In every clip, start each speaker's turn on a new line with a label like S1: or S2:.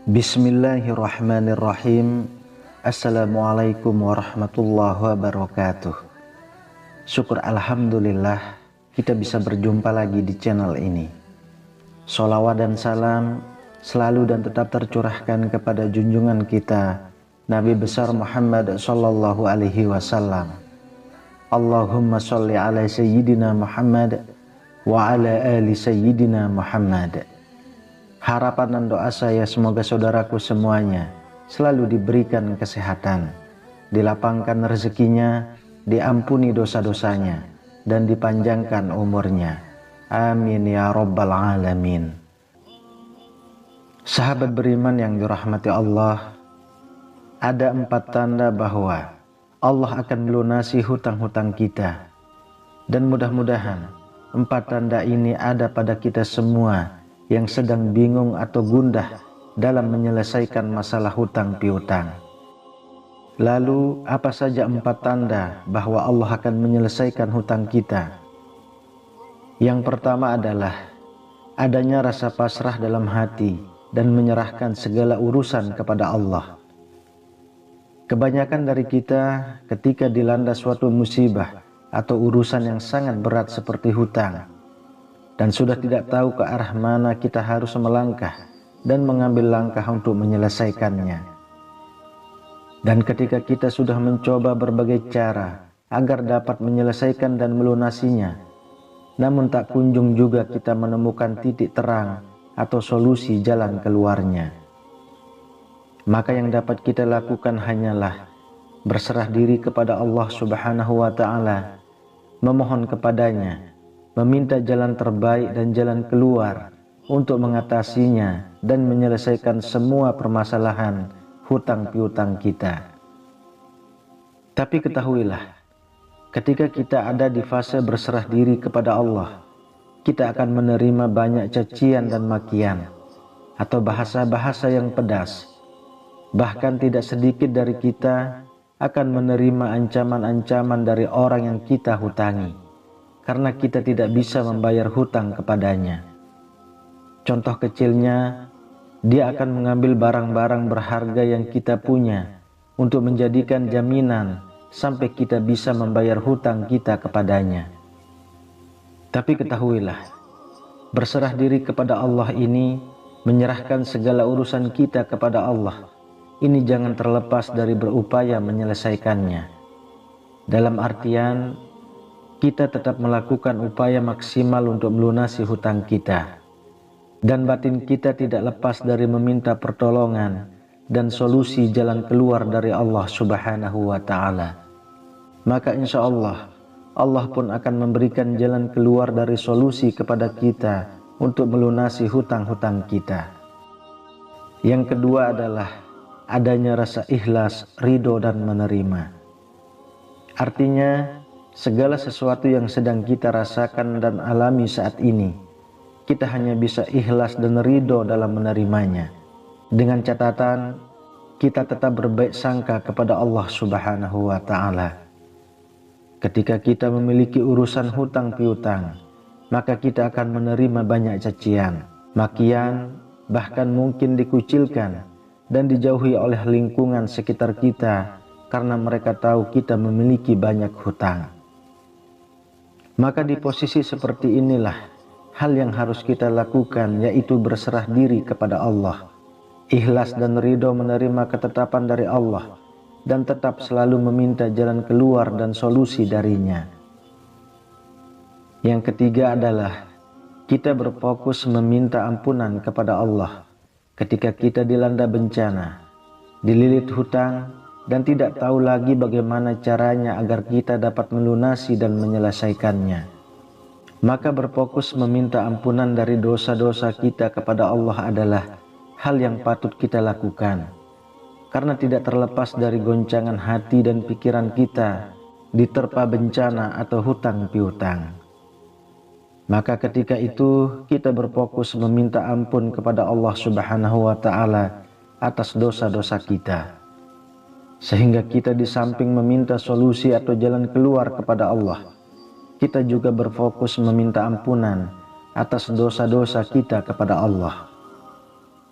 S1: Bismillahirrahmanirrahim. Assalamualaikum warahmatullahi wabarakatuh. Syukur alhamdulillah kita bisa berjumpa lagi di channel ini. Sholawat dan salam selalu dan tetap tercurahkan kepada junjungan kita Nabi besar Muhammad sallallahu alaihi wasallam. Allahumma sholli ala sayyidina Muhammad wa ala ali sayyidina Muhammad. Harapan dan doa saya semoga saudaraku semuanya selalu diberikan kesehatan, dilapangkan rezekinya, diampuni dosa-dosanya, dan dipanjangkan umurnya. Amin ya rabbal alamin. Sahabat beriman yang dirahmati Allah, ada 4 tanda bahwa Allah akan melunasi hutang-hutang kita. Dan mudah-mudahan 4 tanda ini ada pada kita semua yang sedang bingung atau gundah dalam menyelesaikan masalah hutang piutang. Lalu apa saja 4 tanda bahwa Allah akan menyelesaikan hutang kita? Yang pertama adalah adanya rasa pasrah dalam hati dan menyerahkan segala urusan kepada Allah. Kebanyakan dari kita ketika dilanda suatu musibah atau urusan yang sangat berat seperti hutang, dan sudah tidak tahu ke arah mana kita harus melangkah dan mengambil langkah untuk menyelesaikannya. Dan ketika kita sudah mencoba berbagai cara agar dapat menyelesaikan dan melunasinya, namun tak kunjung juga kita menemukan titik terang atau solusi jalan keluarnya. Maka yang dapat kita lakukan hanyalah berserah diri kepada Allah Subhanahu wa Ta'ala, memohon kepadanya, meminta jalan terbaik dan jalan keluar untuk mengatasinya dan menyelesaikan semua permasalahan hutang piutang kita. Tapi ketahuilah, ketika kita ada di fase berserah diri kepada Allah, kita akan menerima banyak cacian dan makian atau bahasa-bahasa yang pedas. Bahkan tidak sedikit dari kita akan menerima ancaman-ancaman dari orang yang kita hutangi, karena kita tidak bisa membayar hutang kepadanya. Contoh kecilnya, dia akan mengambil barang-barang berharga yang kita punya untuk menjadikan jaminan sampai kita bisa membayar hutang kita kepadanya. Tapi ketahuilah, berserah diri kepada Allah ini, menyerahkan segala urusan kita kepada Allah, ini jangan terlepas dari berupaya menyelesaikannya. Dalam artian, kita tetap melakukan upaya maksimal untuk melunasi hutang kita, dan batin kita tidak lepas dari meminta pertolongan dan solusi jalan keluar dari Allah Subhanahu wa Ta'ala. Maka insya Allah, Allah pun akan memberikan jalan keluar dari solusi kepada kita untuk melunasi hutang-hutang kita. Yang kedua adalah adanya rasa ikhlas, ridho dan menerima. Artinya, segala sesuatu yang sedang kita rasakan dan alami saat ini, kita hanya bisa ikhlas dan ridho dalam menerimanya, dengan catatan kita tetap berbaik sangka kepada Allah Subhanahu wa Ta'ala. Ketika kita memiliki urusan hutang piutang, maka kita akan menerima banyak cacian, makian, bahkan mungkin dikucilkan dan dijauhi oleh lingkungan sekitar kita karena mereka tahu kita memiliki banyak hutang. Maka di posisi seperti inilah hal yang harus kita lakukan, yaitu berserah diri kepada Allah, ikhlas dan ridho menerima ketetapan dari Allah, dan tetap selalu meminta jalan keluar dan solusi darinya. Yang ketiga adalah kita berfokus meminta ampunan kepada Allah ketika kita dilanda bencana, dililit hutang, dan tidak tahu lagi bagaimana caranya agar kita dapat melunasi dan menyelesaikannya. Maka berfokus meminta ampunan dari dosa-dosa kita kepada Allah adalah hal yang patut kita lakukan, karena tidak terlepas dari goncangan hati dan pikiran kita diterpa bencana atau hutang piutang. Maka ketika itu kita berfokus meminta ampun kepada Allah Subhanahu wa Ta'ala atas dosa-dosa kita, sehingga kita di samping meminta solusi atau jalan keluar kepada Allah, kita juga berfokus meminta ampunan atas dosa-dosa kita kepada Allah.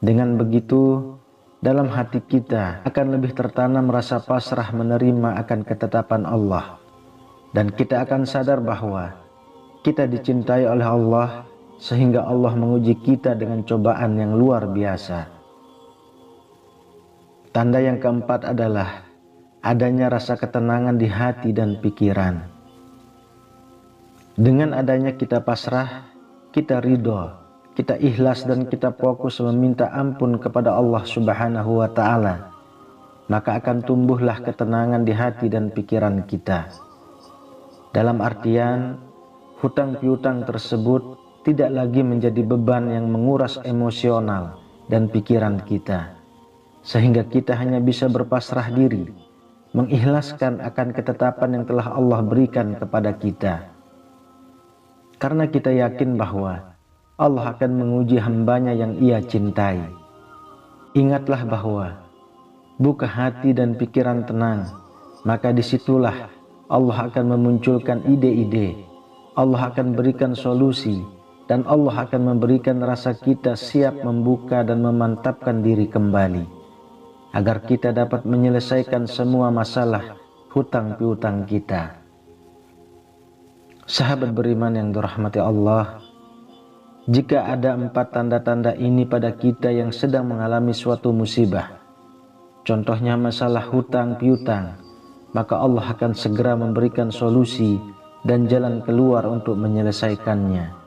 S1: Dengan begitu, dalam hati kita akan lebih tertanam rasa pasrah menerima akan ketetapan Allah, dan kita akan sadar bahwa kita dicintai oleh Allah sehingga Allah menguji kita dengan cobaan yang luar biasa. Tanda yang keempat adalah adanya rasa ketenangan di hati dan pikiran. Dengan adanya kita pasrah, kita ridho, kita ikhlas dan kita fokus meminta ampun kepada Allah Subhanahu wa Ta'ala, maka akan tumbuhlah ketenangan di hati dan pikiran kita. Dalam artian, hutang piutang tersebut tidak lagi menjadi beban yang menguras emosional dan pikiran kita, sehingga kita hanya bisa berpasrah diri, mengikhlaskan akan ketetapan yang telah Allah berikan kepada kita. Karena kita yakin bahwa Allah akan menguji hambanya yang Ia cintai. Ingatlah bahwa buka hati dan pikiran tenang, maka disitulah Allah akan memunculkan ide-ide, Allah akan berikan solusi, dan Allah akan memberikan rasa kita siap membuka dan memantapkan diri kembali, agar kita dapat menyelesaikan semua masalah hutang piutang kita. Sahabat beriman yang dirahmati Allah, jika ada 4 tanda-tanda ini pada kita yang sedang mengalami suatu musibah, contohnya masalah hutang piutang, maka Allah akan segera memberikan solusi dan jalan keluar untuk menyelesaikannya.